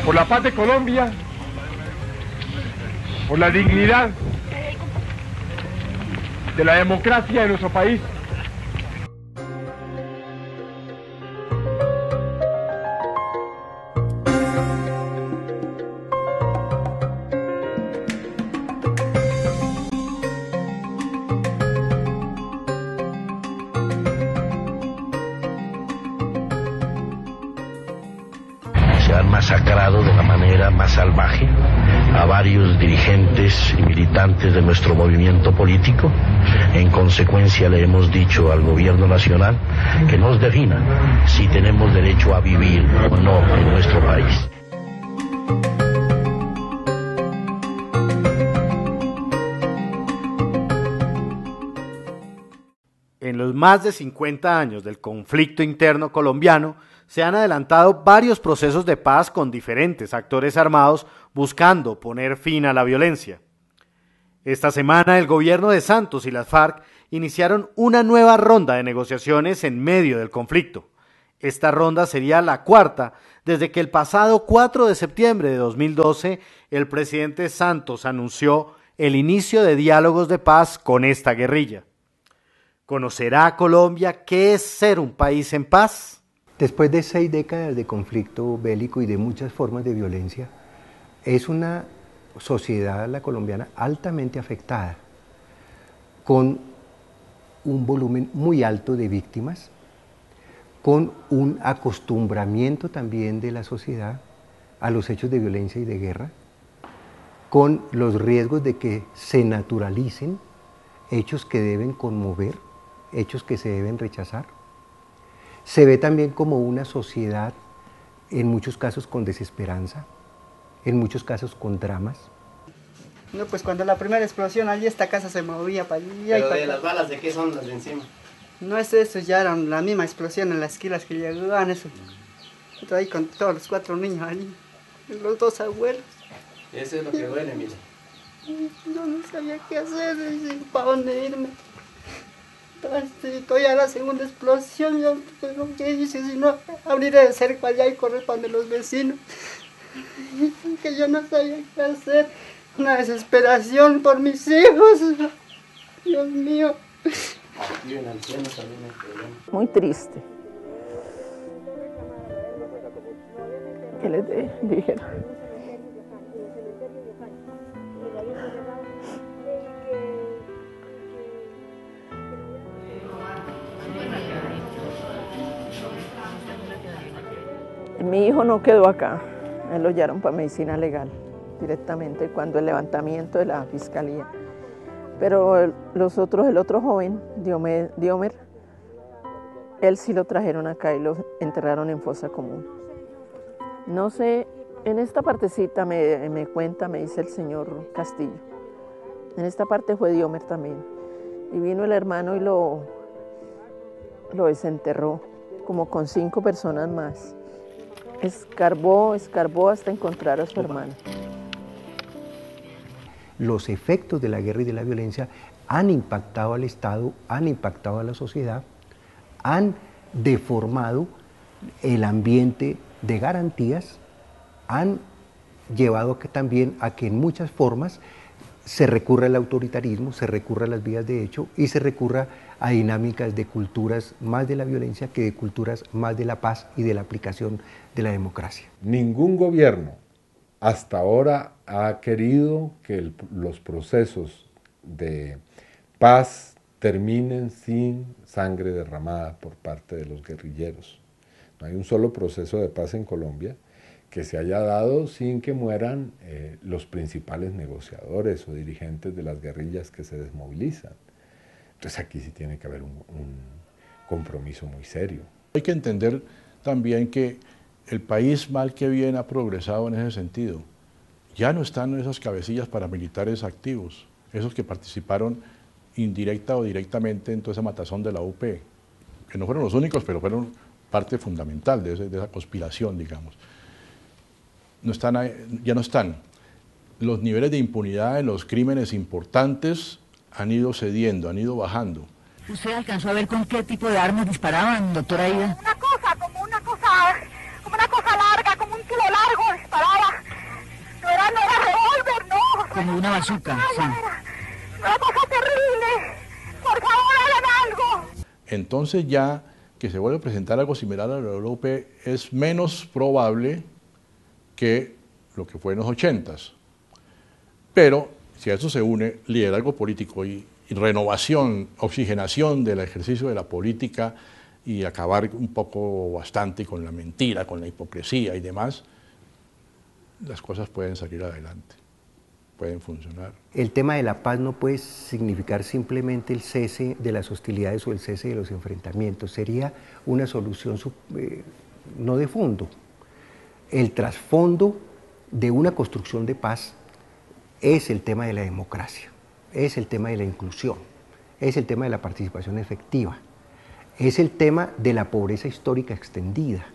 por la paz de Colombia, por la dignidad de la democracia de nuestro país. Se han masacrado de la manera más salvaje a varios dirigentes y militantes de nuestro movimiento político. En consecuencia, le hemos dicho al gobierno nacional que nos defina si tenemos derecho a vivir o no en nuestro país. En los más de 50 años del conflicto interno colombiano, se han adelantado varios procesos de paz con diferentes actores armados buscando poner fin a la violencia. Esta semana el gobierno de Santos y las FARC iniciaron una nueva ronda de negociaciones en medio del conflicto. Esta ronda sería la cuarta desde que el pasado 4 de septiembre de 2012 el presidente Santos anunció el inicio de diálogos de paz con esta guerrilla. ¿Conocerá Colombia qué es ser un país en paz? Después de 6 décadas de conflicto bélico y de muchas formas de violencia, es una sociedad, la colombiana, altamente afectada, con un volumen muy alto de víctimas, con un acostumbramiento también de la sociedad a los hechos de violencia y de guerra, con los riesgos de que se naturalicen hechos que deben conmover, hechos que se deben rechazar. Se ve también como una sociedad, en muchos casos con desesperanza, en muchos casos con dramas. No, pues cuando la primera explosión, allí esta casa se movía para allá. ¿Pero de las balas de qué son las de encima? No es eso, ya era la misma explosión en las esquinas que llegaban, eso. Yo ahí con todos los 4 niños allí, los 2 abuelos. Eso es lo que duele, mira. Yo no sabía qué hacer, para dónde irme. Estoy a la segunda explosión, yo pues, lo que hice, si no, abriré el cerco allá y correr para donde los vecinos. Que yo no sabía qué hacer. Una desesperación por mis hijos. Dios mío. Muy triste. ¿Qué les dijeron? Mi hijo no quedó acá, él lo llevaron para medicina legal directamente cuando el levantamiento de la fiscalía. Pero el otro joven, Diomer, él sí lo trajeron acá y lo enterraron en fosa común. No sé, en esta partecita me dice el señor Castillo, en esta parte fue Diomer también. Y vino el hermano y lo desenterró, como con 5 personas más. Escarbó hasta encontrar a su hermano. Los efectos de la guerra y de la violencia han impactado al Estado, han impactado a la sociedad, han deformado el ambiente de garantías, han llevado también a que en muchas formas se recurra al autoritarismo, se recurra a las vías de hecho y se recurra a dinámicas de culturas más de la violencia que de culturas más de la paz y de la aplicación de la democracia. Ningún gobierno hasta ahora ha querido que los procesos de paz terminen sin sangre derramada por parte de los guerrilleros. No hay un solo proceso de paz en Colombia que se haya dado sin que mueran los principales negociadores o dirigentes de las guerrillas que se desmovilizan. Entonces aquí sí tiene que haber un compromiso muy serio. Hay que entender también que el país mal que bien ha progresado en ese sentido. Ya no están esas cabecillas paramilitares activos, esos que participaron indirecta o directamente en toda esa matazón de la UP, que no fueron los únicos, pero fueron parte fundamental de esa conspiración, digamos. Ya no están. Los niveles de impunidad en los crímenes importantes han ido cediendo, han ido bajando. ¿Usted alcanzó a ver con qué tipo de armas disparaban, doctora Aida? Como una cosa larga, como un kilo largo disparaba. como una bazuca. Sí. ¡Una cosa terrible! ¡Por favor, hagan algo! Entonces ya que se vuelva a presentar algo similar a la Guadalupe es menos probable que lo que fue en los 80s. Pero si a eso se une liderazgo político y renovación, oxigenación del ejercicio de la política y acabar un poco bastante con la mentira, con la hipocresía y demás, las cosas pueden salir adelante, pueden funcionar. El tema de la paz no puede significar simplemente el cese de las hostilidades o el cese de los enfrentamientos, sería una solución no de fondo. El trasfondo de una construcción de paz es el tema de la democracia, es el tema de la inclusión, es el tema de la participación efectiva, es el tema de la pobreza histórica extendida,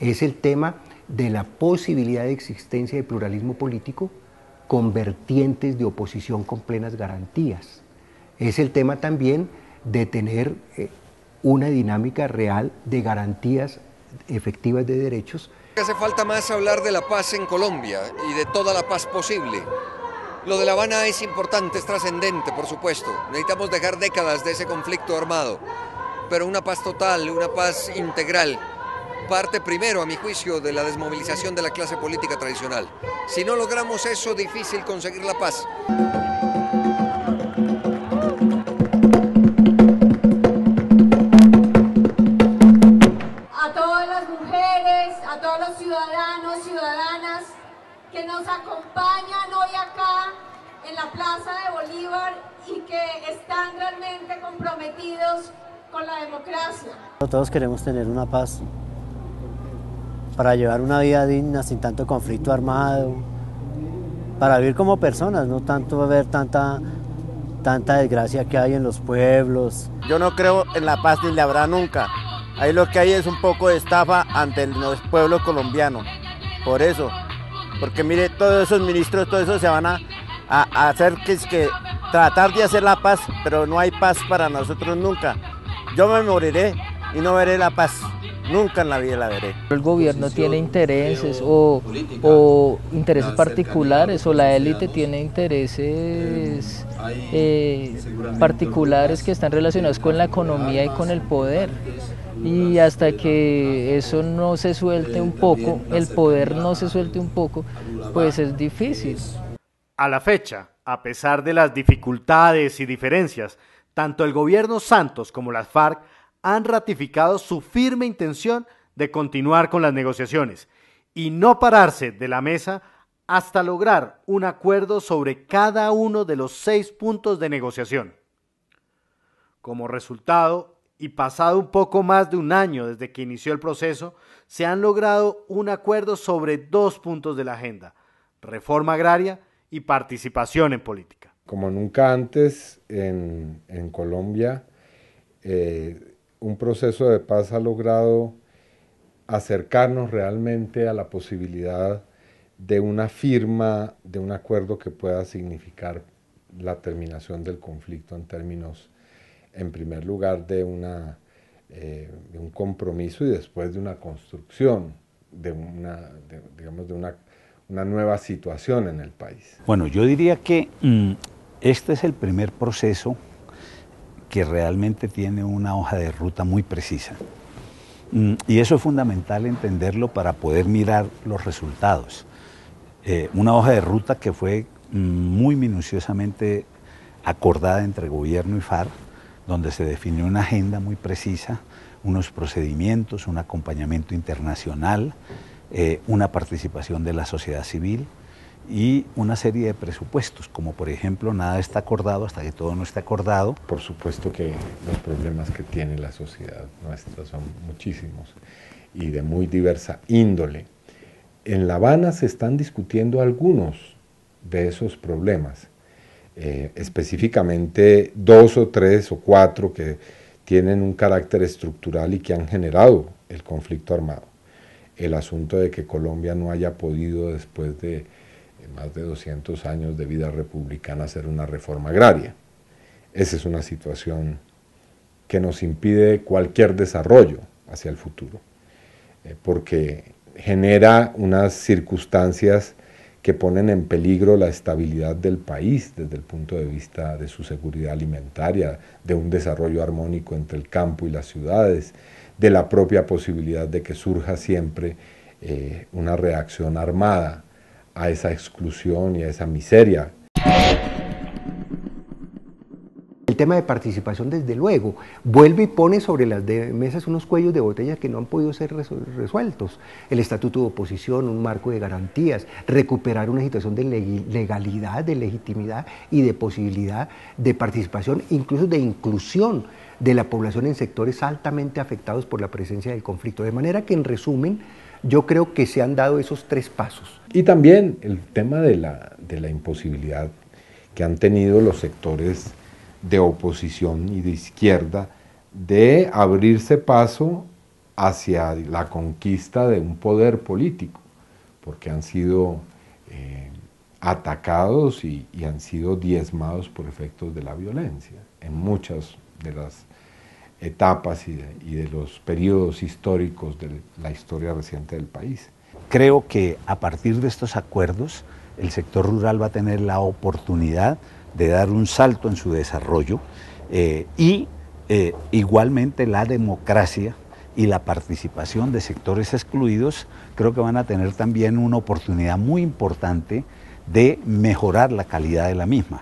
es el tema de la posibilidad de existencia de pluralismo político con vertientes de oposición con plenas garantías. Es el tema también de tener una dinámica real de garantías efectivas de derechos. Hace falta más hablar de la paz en Colombia y de toda la paz posible. Lo de La Habana es importante, es trascendente, por supuesto. Necesitamos dejar décadas de ese conflicto armado, pero una paz total, una paz integral, parte primero, a mi juicio, de la desmovilización de la clase política tradicional. Si no logramos eso, difícil conseguir la paz. A todas las mujeres, a todos los ciudadanos, ciudadanas que nos acompañan hoy acá en la Plaza de Bolívar y que están realmente comprometidos con la democracia. Todos queremos tener una paz para llevar una vida digna sin tanto conflicto armado, para vivir como personas, no tanto ver tanta desgracia que hay en los pueblos. Yo no creo en la paz ni la habrá nunca. Ahí lo que hay es un poco de estafa ante el pueblo colombiano. Por eso, porque mire, todos esos ministros, todo eso se van a hacer que tratar de hacer la paz, pero no hay paz para nosotros nunca. Yo me moriré y no veré la paz. Nunca en la vida la veré. El gobierno tiene intereses o intereses particulares, o la élite tiene intereses particulares que están relacionados con la economía y con el poder. Y hasta que eso no se suelte un poco, el poder no se suelte un poco, pues es difícil. A la fecha, a pesar de las dificultades y diferencias, tanto el gobierno Santos como las FARC han ratificado su firme intención de continuar con las negociaciones y no pararse de la mesa hasta lograr un acuerdo sobre cada uno de los 6 puntos de negociación. Como resultado, y pasado un poco más de un año desde que inició el proceso, se han logrado un acuerdo sobre 2 puntos de la agenda: reforma agraria y participación en política. Como nunca antes en Colombia, un proceso de paz ha logrado acercarnos realmente a la posibilidad de una firma, de un acuerdo que pueda significar la terminación del conflicto en términos, en primer lugar, de un compromiso y después de una construcción, de una nueva situación en el país. Bueno, yo diría que este es el primer proceso que realmente tiene una hoja de ruta muy precisa. Y eso es fundamental entenderlo para poder mirar los resultados. Una hoja de ruta que fue muy minuciosamente acordada entre gobierno y FARC, donde se definió una agenda muy precisa, unos procedimientos, un acompañamiento internacional, una participación de la sociedad civil y una serie de presupuestos, como por ejemplo, nada está acordado hasta que todo no esté acordado. Por supuesto que los problemas que tiene la sociedad nuestra son muchísimos y de muy diversa índole. En La Habana se están discutiendo algunos de esos problemas, específicamente 2 o 3 o 4 que tienen un carácter estructural y que han generado el conflicto armado. El asunto de que Colombia no haya podido, después de más de 200 años de vida republicana, hacer una reforma agraria. Esa es una situación que nos impide cualquier desarrollo hacia el futuro, porque genera unas circunstancias que ponen en peligro la estabilidad del país desde el punto de vista de su seguridad alimentaria, de un desarrollo armónico entre el campo y las ciudades, de la propia posibilidad de que surja siempre una reacción armada a esa exclusión y a esa miseria. El tema de participación, desde luego, vuelve y pone sobre las mesas unos cuellos de botella que no han podido ser resueltos. El estatuto de oposición, un marco de garantías, recuperar una situación de legalidad, de legitimidad y de posibilidad de participación, incluso de inclusión de la población en sectores altamente afectados por la presencia del conflicto. De manera que, en resumen, yo creo que se han dado esos 3 pasos. Y también el tema de la imposibilidad que han tenido los sectores de oposición y de izquierda de abrirse paso hacia la conquista de un poder político, porque han sido atacados y han sido diezmados por efectos de la violencia en muchas de las etapas y de los periodos históricos de la historia reciente del país. Creo que a partir de estos acuerdos el sector rural va a tener la oportunidad de dar un salto en su desarrollo igualmente la democracia y la participación de sectores excluidos creo que van a tener también una oportunidad muy importante de mejorar la calidad de la misma.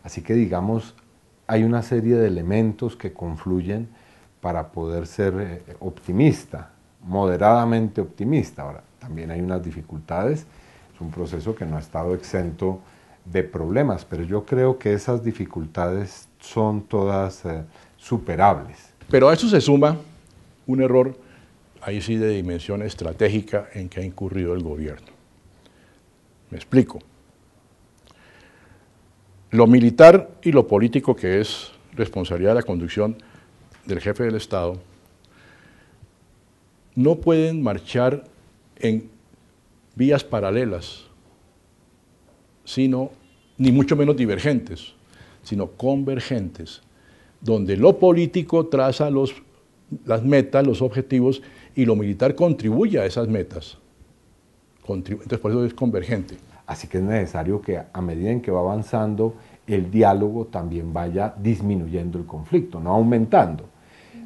Así que, digamos, hay una serie de elementos que confluyen para poder ser optimista, moderadamente optimista. Ahora, también hay unas dificultades, es un proceso que no ha estado exento de problemas, pero yo creo que esas dificultades son todas superables. Pero a eso se suma un error, ahí sí de dimensión estratégica, en que ha incurrido el gobierno. Me explico. Lo militar y lo político, que es responsabilidad de la conducción del jefe del Estado, no pueden marchar en vías paralelas, ni mucho menos divergentes, sino convergentes, donde lo político traza las metas, los objetivos, y lo militar contribuye a esas metas. Entonces, por eso es convergente. Así que es necesario que a medida en que va avanzando el diálogo también vaya disminuyendo el conflicto, no aumentando.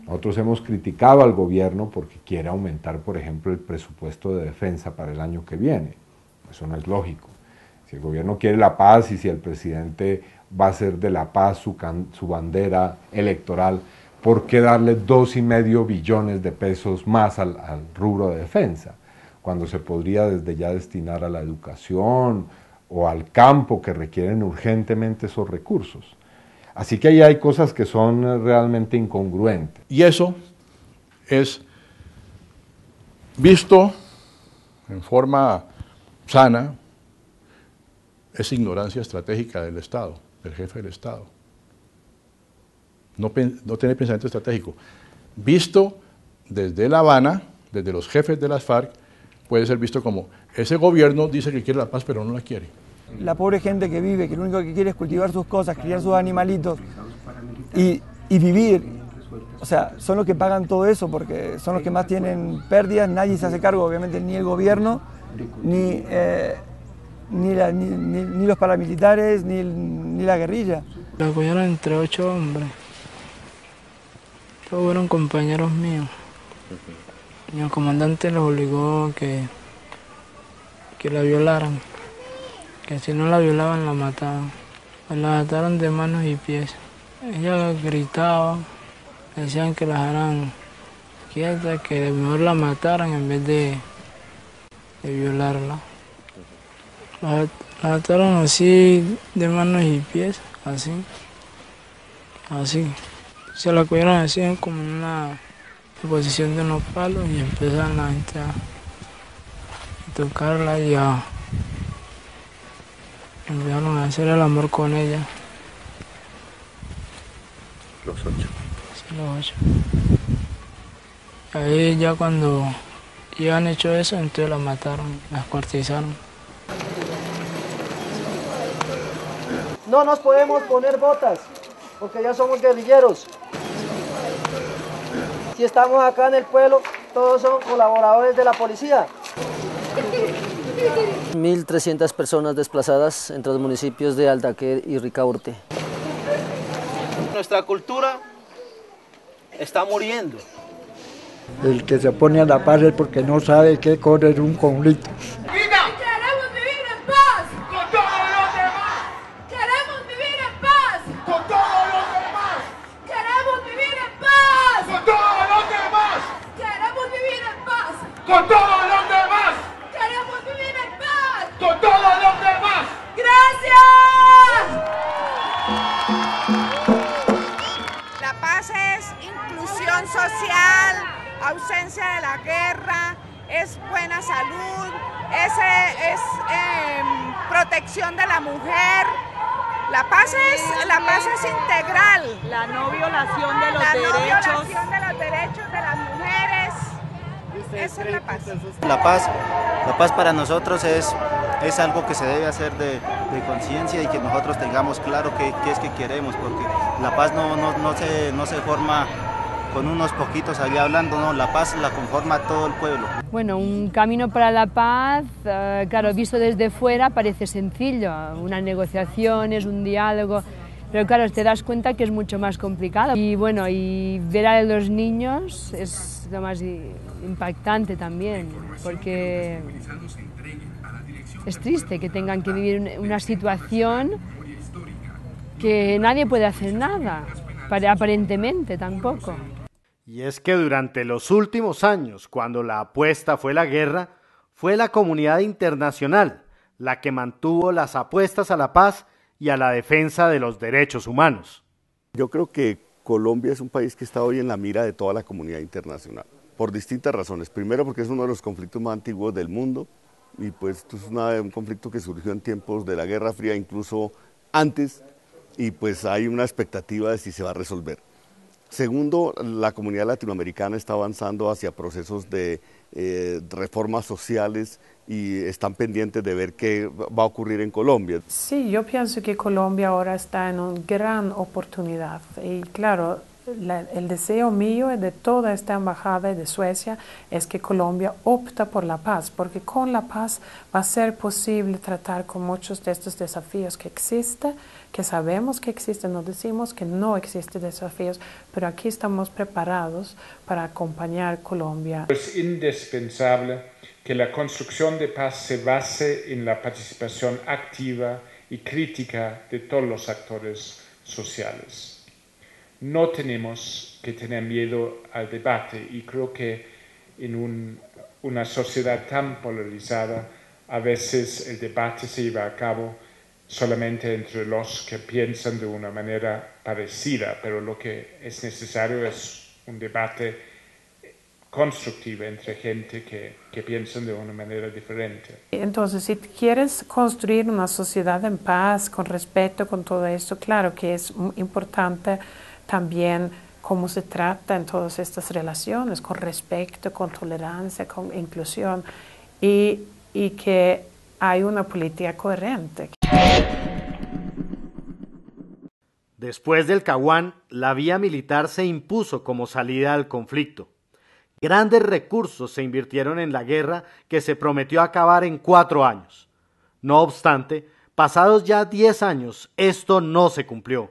Nosotros hemos criticado al gobierno porque quiere aumentar, por ejemplo, el presupuesto de defensa para el año que viene. Eso no es lógico. Si el gobierno quiere la paz y si el presidente va a hacer de la paz su bandera electoral, ¿por qué darle 2,5 billones de pesos más al rubro de defensa? Cuando se podría desde ya destinar a la educación o al campo, que requieren urgentemente esos recursos. Así que ahí hay cosas que son realmente incongruentes. Y eso es visto en forma sana, es ignorancia estratégica del Estado, del jefe del Estado. No tener pensamiento estratégico. Visto desde La Habana, desde los jefes de las FARC, puede ser visto como, ese gobierno dice que quiere la paz, pero no la quiere. La pobre gente que vive, que lo único que quiere es cultivar sus cosas, criar sus animalitos y vivir. O sea, son los que pagan todo eso porque son los que más tienen pérdidas, nadie se hace cargo, obviamente, ni el gobierno, ni los paramilitares, ni la guerrilla. La cogieron entre 8 hombres. Todos fueron compañeros míos. Y el comandante los obligó que la violaran, que si no la violaban la mataban. Pues la ataron de manos y pies. Ella gritaba, decían que la dejaran quieta, que mejor la mataran en vez de violarla. La ataron así de manos y pies, así. así. Se la cogieron así como en una posición de unos palos y empezaron la gente a tocarla y empezaron a hacer el amor con ella. Los 8. Sí, los 8. Ahí ya cuando ya han hecho eso, entonces la mataron, la cuartizaron. No nos podemos poner botas, porque ya somos guerrilleros. Si estamos acá en el pueblo, todos son colaboradores de la policía. 1.300 personas desplazadas entre los municipios de Aldaquer y Ricaurte. Nuestra cultura está muriendo. El que se pone a la paz es porque no sabe qué cosa es un conflicto. Queremos vivir en paz con todos los demás. Queremos vivir en paz con todos los demás. Queremos vivir en paz con todos los demás. Queremos vivir en paz con todos los demás. Queremos vivir en paz con todos los demás. Gracias. La paz es inclusión social, ausencia de la guerra, es buena salud, es protección de la mujer. La paz es integral. La no violación de los derechos. derechos. La no violación de los derechos de las mujeres. Esa es la paz. La paz para nosotros es algo que se debe hacer de conciencia y que nosotros tengamos claro qué es que queremos, porque la paz no se forma con unos poquitos allá hablando, no, la paz la conforma todo el pueblo. Bueno, un camino para la paz, claro, visto desde fuera parece sencillo, unas negociaciones, un diálogo, pero claro, te das cuenta que es mucho más complicado. Y bueno, y ver a los niños es lo más impactante también, porque es triste que tengan que vivir una situación que nadie puede hacer nada, aparentemente tampoco. Y es que durante los últimos años, cuando la apuesta fue la guerra, fue la comunidad internacional la que mantuvo las apuestas a la paz y a la defensa de los derechos humanos. Yo creo que Colombia es un país que está hoy en la mira de toda la comunidad internacional, por distintas razones. Primero, porque es uno de los conflictos más antiguos del mundo, y pues esto es un conflicto que surgió en tiempos de la Guerra Fría, incluso antes, y pues hay una expectativa de si se va a resolver. Segundo, la comunidad latinoamericana está avanzando hacia procesos de reformas sociales y están pendientes de ver qué va a ocurrir en Colombia. Sí, yo pienso que Colombia ahora está en una gran oportunidad y claro, el deseo mío y de toda esta embajada de Suecia es que Colombia opta por la paz, porque con la paz va a ser posible tratar con muchos de estos desafíos que existen, que sabemos que existen, no decimos que no existen desafíos, pero aquí estamos preparados para acompañar a Colombia. Es indispensable que la construcción de paz se base en la participación activa y crítica de todos los actores sociales. No tenemos que tener miedo al debate y creo que en una sociedad tan polarizada a veces el debate se lleva a cabo solamente entre los que piensan de una manera parecida, pero lo que es necesario es un debate constructivo entre gente que piensan de una manera diferente. Entonces, si quieres construir una sociedad en paz, con respeto, con todo esto, claro que es importante también cómo se trata en todas estas relaciones, con respeto, con tolerancia, con inclusión y que hay una política coherente. Después del Caguán, la vía militar se impuso como salida al conflicto. Grandes recursos se invirtieron en la guerra que se prometió acabar en 4 años. No obstante, pasados ya 10 años, esto no se cumplió.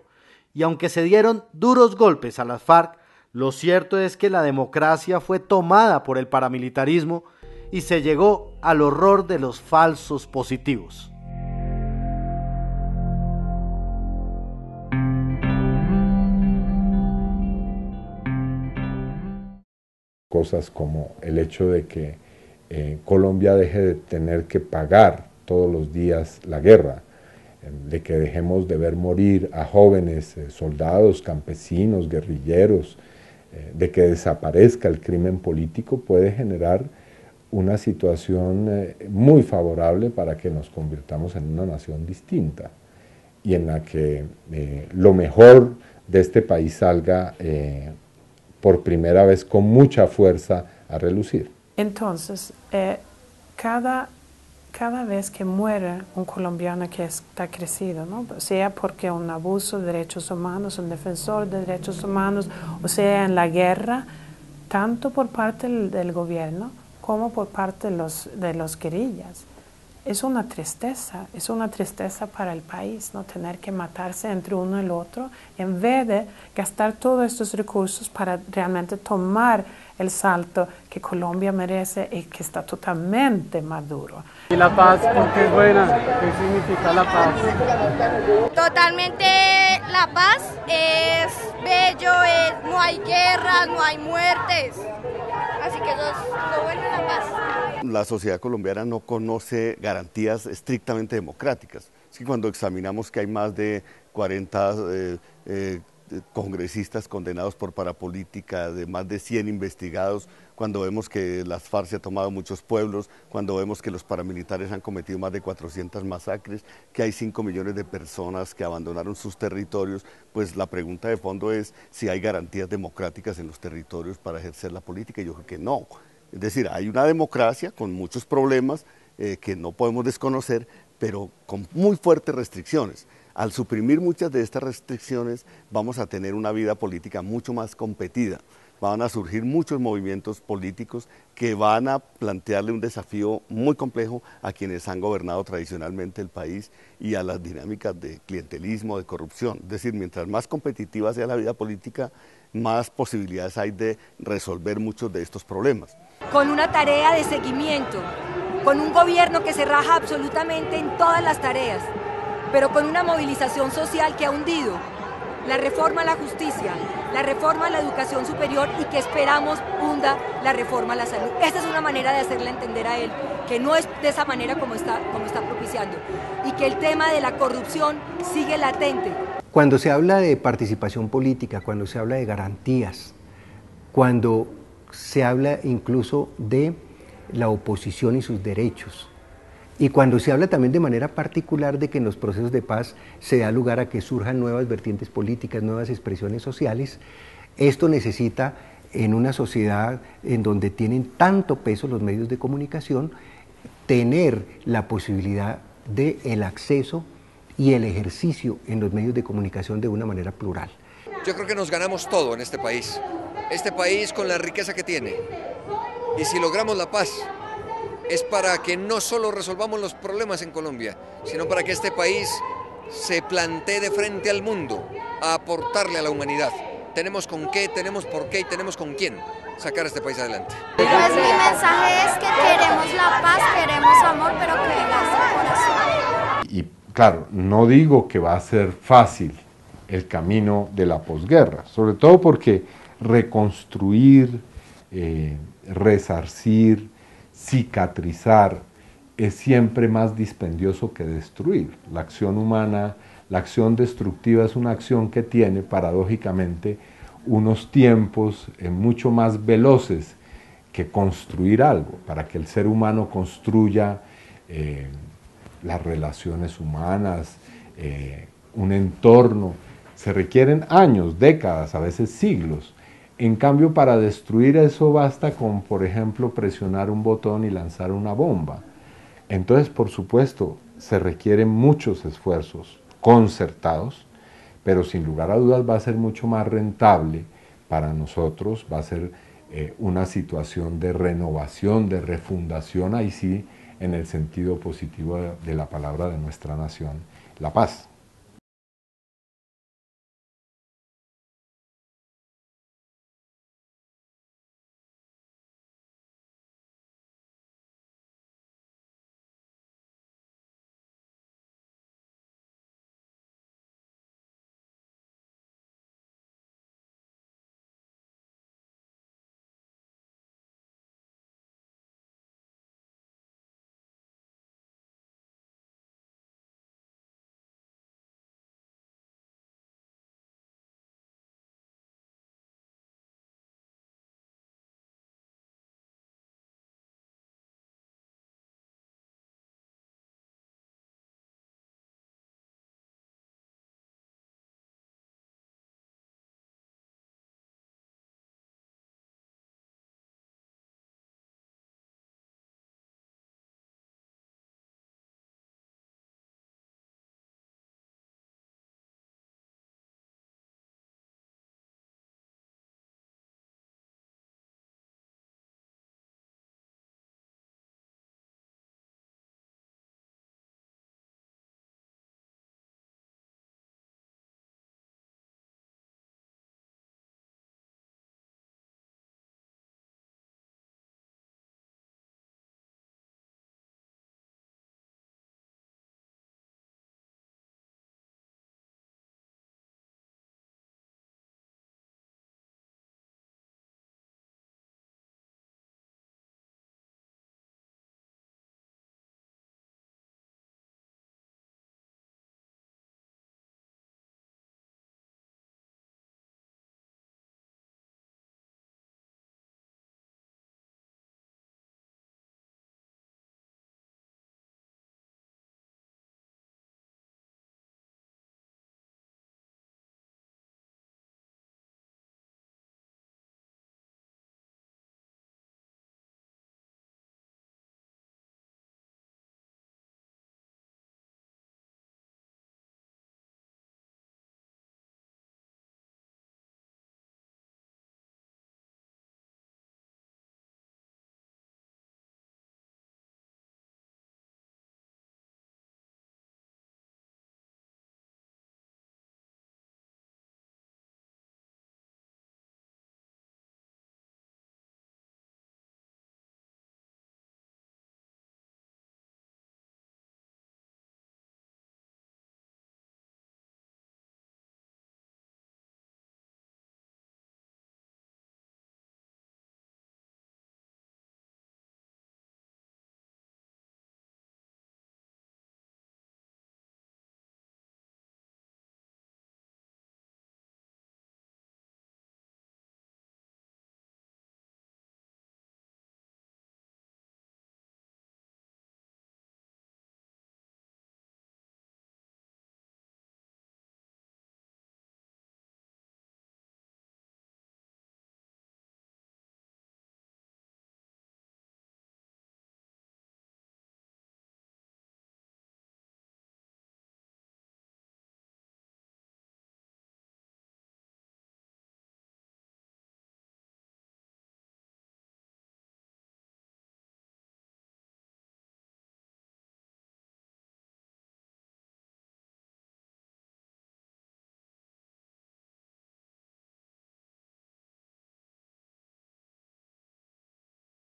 Y aunque se dieron duros golpes a las FARC, lo cierto es que la democracia fue tomada por el paramilitarismo y se llegó al horror de los falsos positivos. Cosas como el hecho de que Colombia deje de tener que pagar todos los días la guerra, de que dejemos de ver morir a jóvenes soldados, campesinos, guerrilleros, de que desaparezca el crimen político, puede generar una situación muy favorable para que nos convirtamos en una nación distinta y en la que lo mejor de este país salga por primera vez con mucha fuerza a relucir. Entonces, cada vez que muere un colombiano que está crecido, ¿no? Sea porque un abuso de derechos humanos, un defensor de derechos humanos, o sea en la guerra, tanto por parte del gobierno como por parte de los guerrillas. Es una tristeza para el país, ¿no? Tener que matarse entre uno y el otro, en vez de gastar todos estos recursos para realmente tomar el salto que Colombia merece y que está totalmente maduro. ¿Y la paz por qué es buena? ¿Qué significa la paz? Totalmente la paz es bello, no hay guerras, no hay muertes. Así que eso es lo bueno de la paz. La sociedad colombiana no conoce garantías estrictamente democráticas. Es que cuando examinamos que hay más de 40 congresistas condenados por parapolítica, de más de 100 investigados, cuando vemos que las FARC se ha tomado muchos pueblos, cuando vemos que los paramilitares han cometido más de 400 masacres, que hay 5 millones de personas que abandonaron sus territorios, pues la pregunta de fondo es si hay garantías democráticas en los territorios para ejercer la política, y yo creo que no. Es decir, hay una democracia con muchos problemas que no podemos desconocer, pero con muy fuertes restricciones. Al suprimir muchas de estas restricciones vamos a tener una vida política mucho más competida. Van a surgir muchos movimientos políticos que van a plantearle un desafío muy complejo a quienes han gobernado tradicionalmente el país y a las dinámicas de clientelismo, de corrupción. Es decir, mientras más competitiva sea la vida política, más posibilidades hay de resolver muchos de estos problemas. Con una tarea de seguimiento, con un gobierno que se raja absolutamente en todas las tareas, pero con una movilización social que ha hundido la reforma a la justicia, la reforma a la educación superior y que esperamos hunda la reforma a la salud. Esta es una manera de hacerle entender a él que no es de esa manera como está propiciando y que el tema de la corrupción sigue latente. Cuando se habla de participación política, cuando se habla de garantías, cuando se habla incluso de la oposición y sus derechos, y cuando se habla también de manera particular de que en los procesos de paz se da lugar a que surjan nuevas vertientes políticas, nuevas expresiones sociales, esto necesita en una sociedad en donde tienen tanto peso los medios de comunicación, tener la posibilidad del acceso y el ejercicio en los medios de comunicación de una manera plural. Yo creo que nos ganamos todo en este país con la riqueza que tiene, y si logramos la paz, es para que no solo resolvamos los problemas en Colombia, sino para que este país se plantee de frente al mundo a aportarle a la humanidad. Tenemos con qué, tenemos por qué y tenemos con quién sacar a este país adelante. Pues mi mensaje es que queremos la paz, queremos amor, pero que venga del corazón. Y claro, no digo que va a ser fácil el camino de la posguerra, sobre todo porque reconstruir, resarcir, cicatrizar es siempre más dispendioso que destruir. La acción humana, la acción destructiva es una acción que tiene paradójicamente unos tiempos mucho más veloces que construir algo. Para que el ser humano construya las relaciones humanas, un entorno, se requieren años, décadas, a veces siglos. En cambio, para destruir eso basta con, por ejemplo, presionar un botón y lanzar una bomba. Entonces, por supuesto, se requieren muchos esfuerzos concertados, pero sin lugar a dudas va a ser mucho más rentable para nosotros, va a ser una situación de renovación, de refundación, ahí sí, en el sentido positivo de la palabra de nuestra nación, la paz.